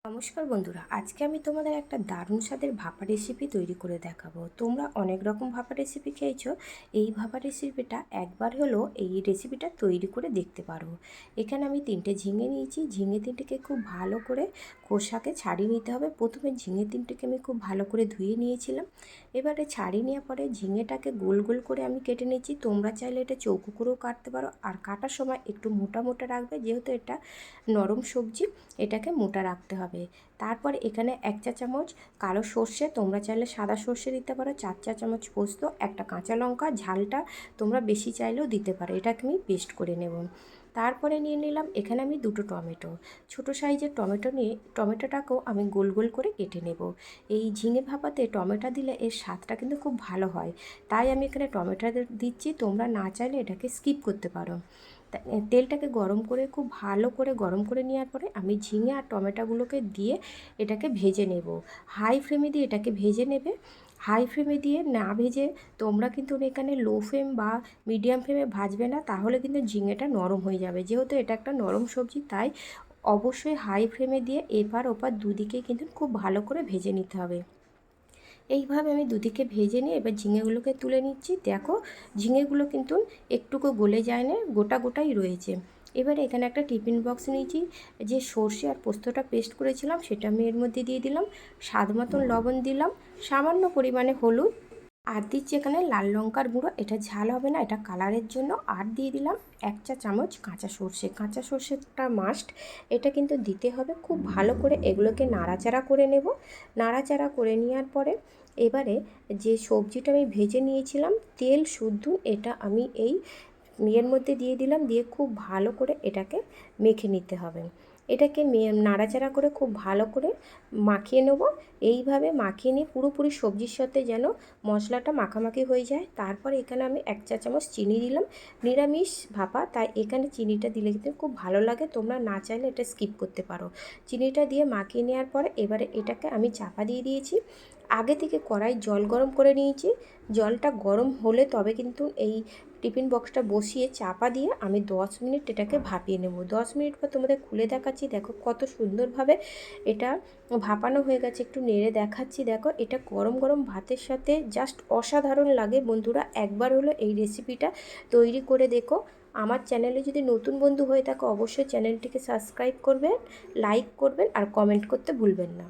নমস্কার বন্ধুরা, আজকে আমি তোমাদের একটা দারুণ স্বাদের ভাপা রেসিপি তৈরি করে দেখাবো। তোমরা অনেক রকম ভাপা রেসিপি খেয়েছো, এই ভাপা রেসিপিটা একবার হলো এই রেসিপিটা তৈরি করে দেখতে পারো। এখানে আমি 3টে ঝিঙে নিয়েছি। ঝিঙে 3টেকে খুব ভালো করে খোসাকে ছাড়িয়ে নিতে হবে। প্রথমে ঝিঙে 3টেকে আমি খুব ভালো করে ধুয়ে নিয়েছিলাম। এবারে ছাড়িয়ে নেওয়ার পরে ঝিঙেটাকে গোল গোল করে আমি কেটে নিয়েছি। তোমরা চাইলে এটা চৌকো করেও কাটতে পারো, আর কাটার সময় একটু মোটা মোটা রাখবে, যেহেতু এটা নরম সবজি, এটাকে মোটা রাখতে হবে। তারপর এখানে 1 চা চামচ কালো সর্ষে, তোমরা চাইলে সাদা সর্ষে দিতে পারো, 4 চা চামচ পোস্ত, একটা কাঁচা লঙ্কা, ঝালটা তোমরা বেশি চাইলেও দিতে পারো। এটাকে আমি পেস্ট করে নেব। তারপরে নিয়ে নিলাম এখানে আমি 2টো টমেটো, ছোটো সাইজের টমেটো নিয়ে টমেটোটাকেও আমি গোল গোল করে কেটে নেব। এই ঝিঙে ভাপাতে টমেটো দিলে এর স্বাদটা কিন্তু খুব ভালো হয়, তাই আমি এখানে টমেটো দিচ্ছি। তোমরা না চাইলে এটাকে স্কিপ করতে পারো। তেলটাকে গরম করে খুব ভালো করে গরম করে নেওয়ার পরে আমি ঝিঙে আর টমেটোগুলোকে দিয়ে এটাকে ভেজে নেব। হাই ফ্লেমে দিয়ে এটাকে ভেজে নেবে। হাই ফ্লেমে দিয়ে না ভেজে তোমরা কিন্তু এখানে লো ফ্লেম বা মিডিয়াম ফ্লেমে ভাজবে না, তাহলে কিন্তু ঝিঙেটা নরম হয়ে যাবে। যেহেতু এটা একটা নরম সবজি, তাই অবশ্যই হাই ফ্লেমে দিয়ে এপার ওপার দুদিকে কিন্তু খুব ভালো করে ভেজে নিতে হবে। এইভাবে আমি দুদিকে ভেজে নিয়ে এবার ঝিঙেগুলোকে তুলে নিচ্ছি। দেখো, ঝিঙেগুলো কিন্তু একটুকু গলে যায় না, গোটা গোটাই রয়েছে। এবারে এখানে একটা টিফিন বক্স নিয়েছি, যে সর্ষে আর পোস্তটা পেস্ট করেছিলাম সেটা আমি এর মধ্যে দিয়ে দিলাম। স্বাদ মতন লবণ দিলাম, সামান্য পরিমাণে হলুদ, আর দিচ্ছি এখানে লাল লঙ্কার গুঁড়ো। এটা ঝাল হবে না, এটা কালারের জন্য। আর দিয়ে দিলাম 1 চা চামচ কাঁচা সর্ষে। কাঁচা সর্ষেটা মাস্ট, এটা কিন্তু দিতে হবে। খুব ভালো করে এগুলোকে নাড়াচাড়া করে নেব। নাড়াচাড়া করে নেওয়ার পরে এবারে যে সবজিটা আমি ভেজে নিয়েছিলাম তেল শুদ্ধ, এটা আমি এই এর মধ্যে দিয়ে দিলাম। দিয়ে খুব ভালো করে এটাকে মেখে নিতে হবে। এটাকে নাড়াচাড়া করে খুব ভালো করে মাখিয়ে নেব। এইভাবে মাখিয়ে নিয়ে পুরোপুরি সবজির সাথে যেন মশলাটা মাখামাখি হয়ে যায়। তারপরে এখানে আমি 1 চা চামচ চিনি দিলাম। নিরামিষ ভাপা, তাই এখানে চিনিটা দিলে কিন্তু খুব ভালো লাগে। তোমরা না চাইলে এটা স্কিপ করতে পারো। চিনিটা দিয়ে মাখিয়ে নেওয়ার পরে এবারে এটাকে আমি চাপা দিয়ে দিয়েছি। আগে থেকে কড়াই জল গরম করে নিয়েছি। জলটা গরম হলে তবে কিন্তু এই টিফিন বক্সটা বসিয়ে চাপা দিয়ে আমি 10 মিনিট এটাকে ভাপিয়ে নেব। 10 মিনিট পর তোমাদের খুলে দেখাচ্ছি। দেখো কত সুন্দরভাবে এটা ভাপানো হয়ে গেছে। একটু নেড়ে দেখাচ্ছি। দেখো, এটা গরম গরম ভাতের সাথে জাস্ট অসাধারণ লাগে। বন্ধুরা, একবার হলো এই রেসিপিটা তৈরি করে দেখো। আমার চ্যানেলে যদি নতুন বন্ধু হয়ে থাকো, অবশ্যই চ্যানেলটিকে সাবস্ক্রাইব করবেন, লাইক করবেন আর কমেন্ট করতে ভুলবেন না।